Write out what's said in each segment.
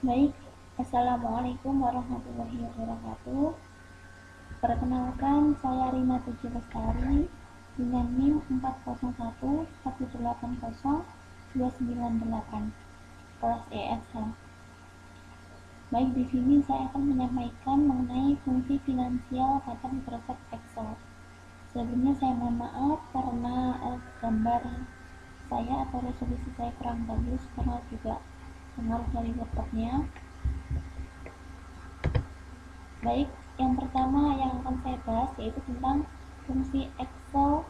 Baik, Assalamualaikum warahmatullahi wabarakatuh. Perkenalkan, saya Rina Puji Lestari dengan NIM 401180298 kelas ESH. Baik, di sini saya akan menyampaikan mengenai fungsi finansial pada Microsoft Excel. Sebelumnya saya mohon maaf karena gambar saya atau resolusi saya kurang bagus karena juga pengaruh dari laptopnya. Baik, yang pertama yang akan saya bahas yaitu tentang fungsi Excel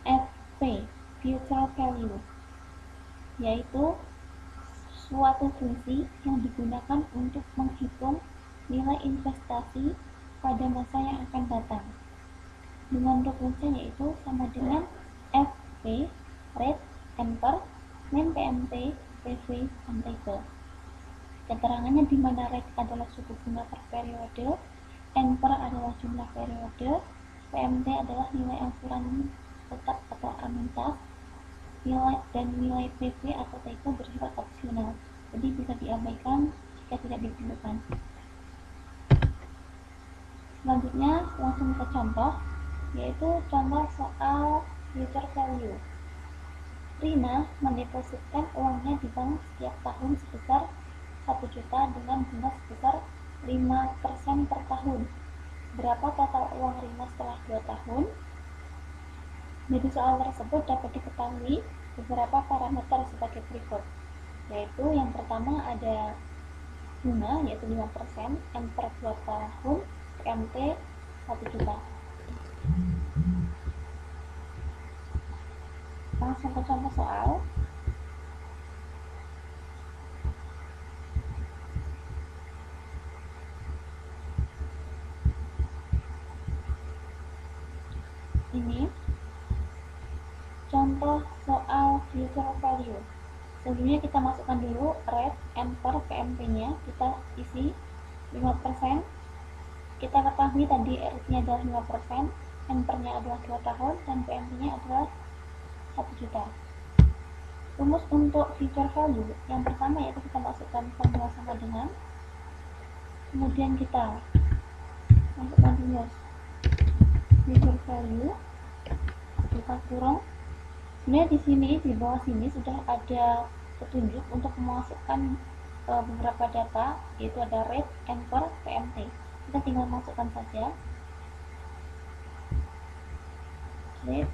FP, Future Value, yaitu suatu fungsi yang digunakan untuk menghitung nilai investasi pada masa yang akan datang. Dengan rumusnya yaitu sama dengan FP, Rate, Enter, Min PMT, PV, dan Table. Keterangannya di mana rate adalah suku bunga per periode, Enter adalah jumlah periode, PMT adalah nilai angsuran tetap atau anuitas, dan nilai PV atau Table bersifat opsional, jadi bisa diabaikan jika tidak diperlukan. Selanjutnya langsung ke contoh, yaitu contoh soal future value. Rina mendepositkan uangnya di bank setiap tahun sebesar 1 juta dengan bunga sebesar 5% per tahun. Berapa total uang Rina setelah 2 tahun? Dari soal tersebut dapat diketahui beberapa parameter sebagai berikut, yaitu yang pertama ada bunga yaitu 5%, N per 2 tahun, PMT 1 juta. Langsung ke contoh soal. Ini contoh soal future value. Sebelumnya kita masukkan dulu rate, N per PMT-nya, kita isi 5%. Kita ketahui tadi rate-nya adalah 5%, N per-nya adalah 2 tahun, dan PMT-nya adalah 1 juta. Rumus untuk future value yang pertama yaitu kita masukkan formula sama dengan, kemudian kita masukkan rumus future value buka kurung. Sebenarnya di sini di bawah sini sudah ada petunjuk untuk memasukkan beberapa data, yaitu ada rate, N per, PMT. Kita tinggal masukkan saja rate,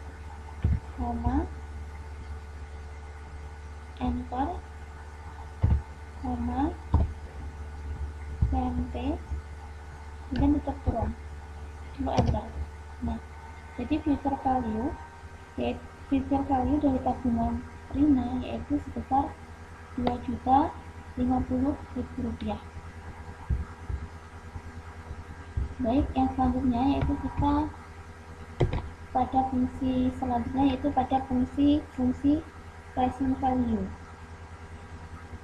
N per, PMT, dan tutup kurung, lalu enter. Nah, jadi future value dari tabungan Rina yaitu sebesar Rp2.050.000. Baik, yang selanjutnya yaitu kita pada fungsi selanjutnya yaitu pada fungsi present value,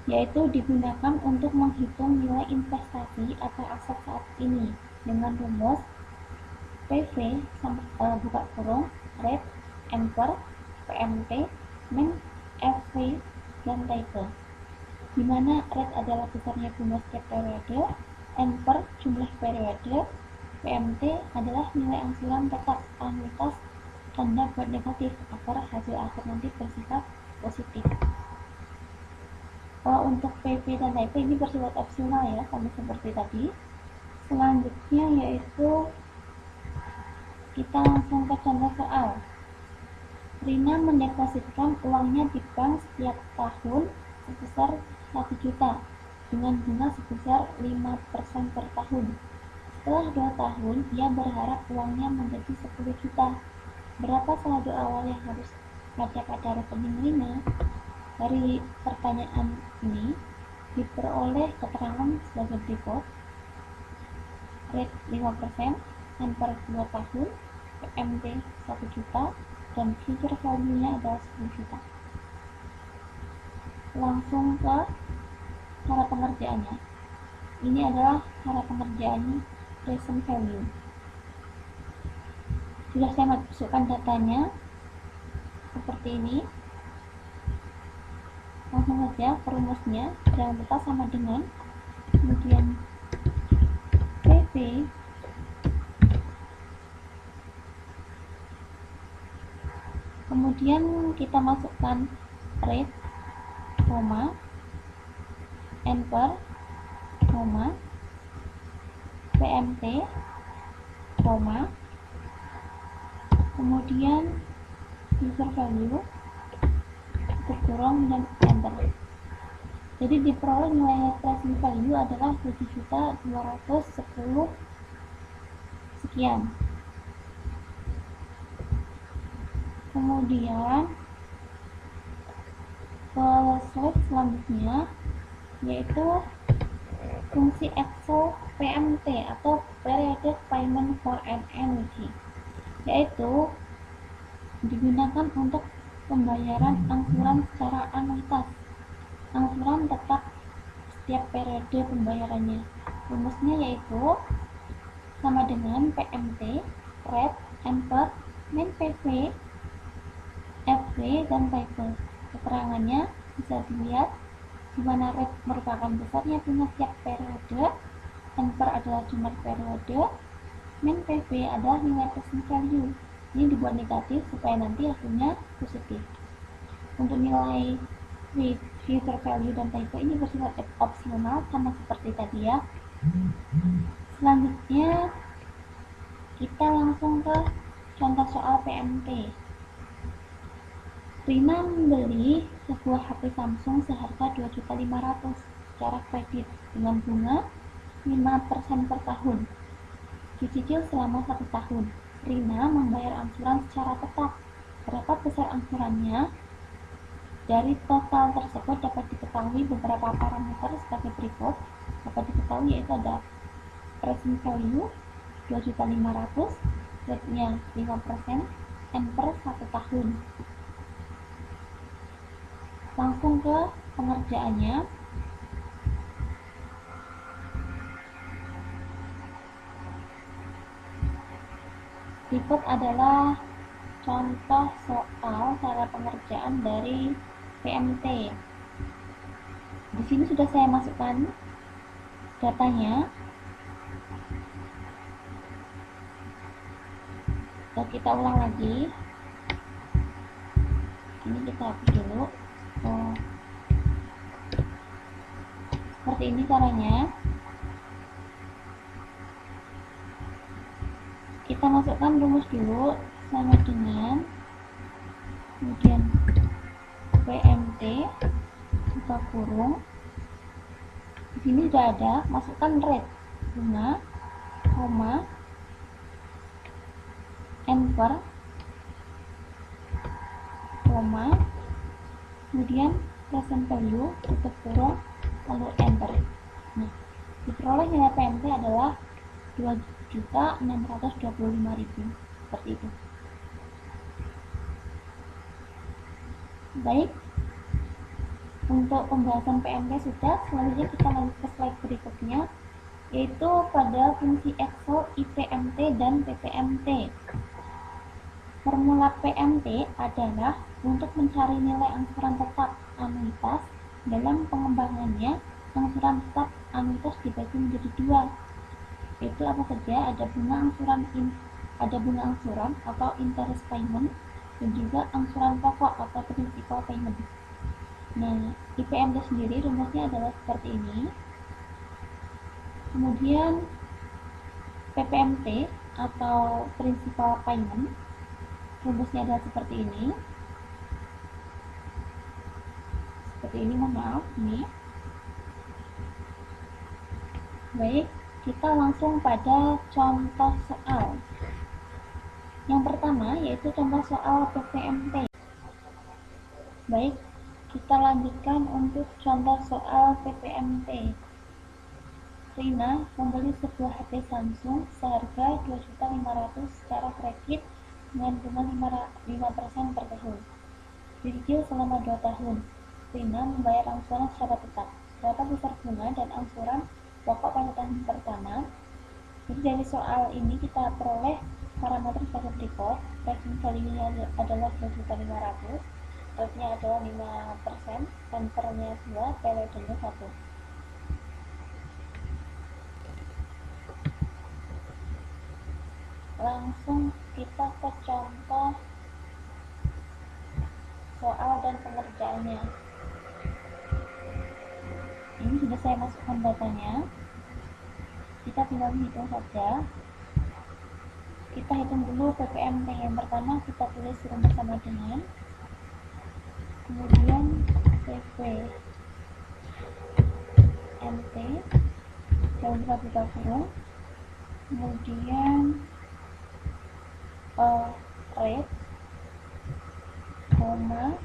yaitu digunakan untuk menghitung nilai investasi atau aset saat ini dengan rumus PV buka kurung rate, N per, PMT, Min, FV, dan Table, di mana rate adalah besarnya bunga setiap periode, N per jumlah periode, PMT adalah nilai angsuran tetap anuitas, tanda buat negatif agar hasil akhir nanti bersifat positif. Untuk PV dan Table ini bersifat opsional ya, sama seperti tadi. Selanjutnya yaitu kita langsung ke contoh soal. Rina mendepositkan uangnya di bank setiap tahun sebesar 1 juta dengan bunga sebesar 5% per tahun. Setelah 2 tahun, ia berharap uangnya menjadi 10 juta. Berapa saldo awal yang harus ada pada rekening Rina? Dari pertanyaan ini diperoleh keterangan sebagai berikut. Rate 5%, N per 2 tahun, PMT 1 juta, dan future value-nya adalah 10 juta. Langsung ke cara pengerjaannya. Ini adalah cara pengerjaan present value. Sudah saya masukkan datanya seperti ini. Langsung saja ke rumusnya, barang bekas sama dengan kemudian PV kemudian kita masukkan rate, ampere, PMT, kemudian user value, kurang dan enter. Jadi diperoleh nilai tracing value adalah 7.210 sekian. Kemudian ke slide selanjutnya yaitu fungsi Excel PMT atau Periodic Payment for an Annuity, yaitu digunakan untuk pembayaran angsuran secara anuitas, angsuran tetap setiap periode pembayarannya. Rumusnya yaitu sama dengan PMT, rate, ampere, min PV, FV, dan type. Keterangannya bisa dilihat di mana rate merupakan besarnya bunga setiap periode, ampere adalah jumlah periode, min PV adalah nilai present value. Ini dibuat negatif supaya nanti hasilnya positif. Untuk nilai future value dan type ini bersifat opsional sama seperti tadi ya. Selanjutnya kita langsung ke contoh soal PMT. Rina membeli sebuah HP Samsung seharga 2.500.000 secara kredit dengan bunga 5% per tahun. Dicicil selama 1 tahun. Rina membayar angsuran secara tetap. Berapa besar angsurannya? Dari total tersebut dapat diketahui beberapa parameter sebagai berikut. Dapat diketahui yaitu ada present value 2.500.000, rate-nya 5%, ampere 1 tahun. Langsung ke pengerjaannya. Berikut adalah contoh soal cara pengerjaan dari PMT. Di sini sudah saya masukkan datanya. Kita ulang lagi. Ini kita hapus dulu. Seperti ini caranya. Kita masukkan rumus dulu sama dengan kemudian PMT buka kurung. Di sini sudah ada, masukkan rate bunga, ampere, kemudian present value tutup kurung lalu enter. Nah, diperoleh nilai PMT adalah 2.625.000 seperti itu. Baik, untuk pembahasan PMT sudah. Selanjutnya kita lanjut ke slide berikutnya, yaitu pada fungsi Excel IPMT dan PPMT. Formula PMT adalah untuk mencari nilai angsuran tetap anuitas. Dalam pengembangannya, angsuran tetap anuitas dibagi menjadi dua, yaitu apa saja? Ada bunga angsuran atau interest payment, dan juga angsuran pokok atau principal payment. Nah, IPMT sendiri rumusnya adalah seperti ini. Kemudian PPMT atau principal payment rumusnya adalah seperti ini. Mohon maaf ini. Baik, kita langsung pada contoh soal. Yang pertama yaitu contoh soal PPMT. Baik, kita lanjutkan untuk contoh soal PPMT. Rina membeli sebuah HP Samsung seharga 2.500.000 secara kredit dengan bunga 5% per tahun. Dicicil selama 2 tahun. Rina membayar angsuran secara tetap. Berapa besar bunga dan angsuran pokok pada tahun pertama? Jadi dari soal ini kita peroleh parameter sebagai berikut. Present value-nya adalah 2.500.000, rate-nya adalah 5%, anchor-nya 2, periodenya 1. Langsung kita ke contoh soal dan pengerjaannya. Ini sudah saya masukkan datanya, kita tinggal hitung saja. Kita hitung dulu PPMT. Yang pertama kita tulis rumus sama dengan, kemudian PPMT dalam buka kurung, kemudian rate, koma,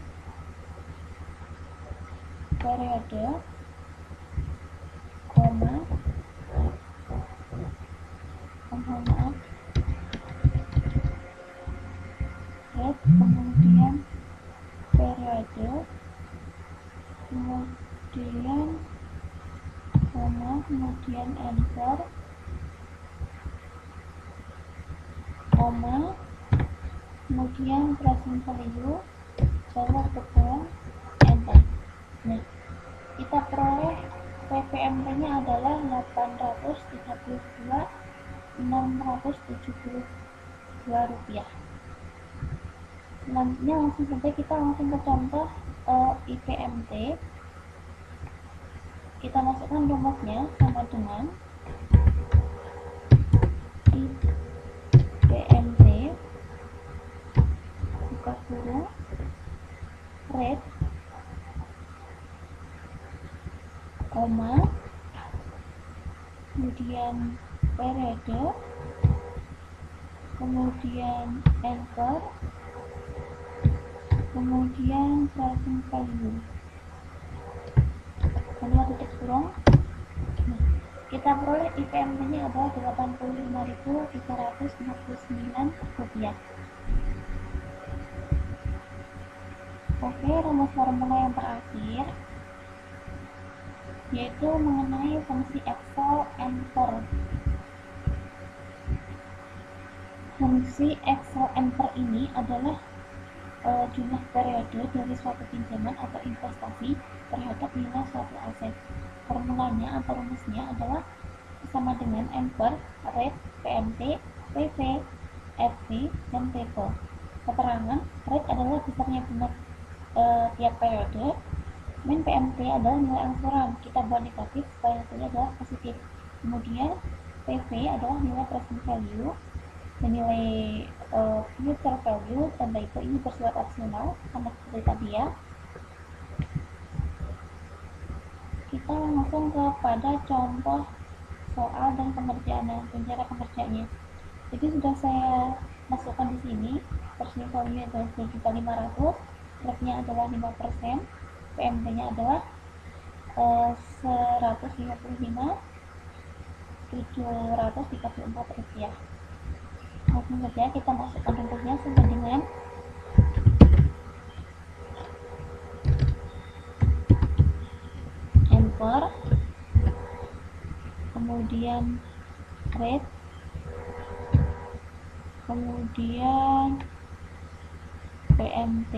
periode, koma, maaf, rate, kemudian periode, kemudian koma, kemudian enter, koma, kemudian present value, baru tekan enter. Nah, kita peroleh PPMT-nya adalah 832.672 rupiah. Selanjutnya langsung saja kita langsung ke contoh IPMT. Kita masukkan rumusnya sama dengan IPMT buka kurung rate, koma, kemudian periode, kemudian anchor, kemudian present value, kedua titik kurung. Nah, kita peroleh IPMT-nya adalah 85.349 rupiah. Oke, rumus formula yang terakhir yaitu mengenai fungsi Excel enter. Fungsi Excel enter ini adalah jumlah periode dari suatu pinjaman atau investasi terhadap nilai suatu aset. Formulanya atau rumusnya adalah sama dengan enter, rate, PMT, PV, FV, dan PP. Keterangan, rate adalah besarnya bunga tiap periode, min PMT adalah nilai angsuran, kita buat negatif supaya hasilnya adalah positif. Kemudian PV adalah nilai present value dan nilai future value, tanda itu ini bersifat opsional sama seperti tadi ya. Kita langsung kepada contoh soal dan pengerjaannya dan cara pengerjaannya. Jadi sudah saya masukkan di sini, personal value adalah 2.500.000, rate-nya adalah 5%, PMT-nya adalah 155.734 rupiah. Langsung saja kita masukkan rumusnya sama dengan enter, kemudian rate, kemudian PMT,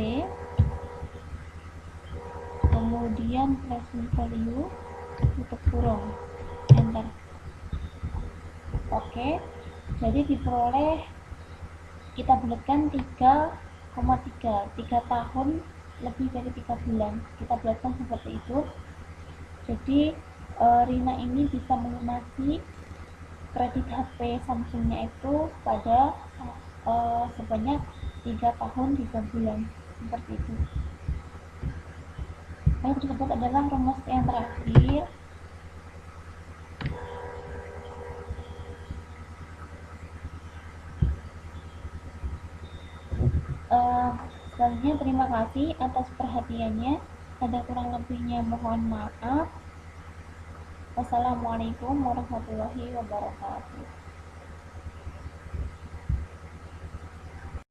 kemudian present value, tutup kurung, enter. Oke, jadi diperoleh, kita bulatkan 3,3 tahun lebih dari 3 bulan, kita bulatkan seperti itu. Jadi Rina ini bisa melunasi kredit HP Samsungnya itu pada sebanyak 3 tahun 3 bulan, seperti itu. Yang tersebut adalah rumus yang terakhir. Selanjutnya terima kasih atas perhatiannya. Ada kurang lebihnya mohon maaf. Wassalamualaikum warahmatullahi wabarakatuh.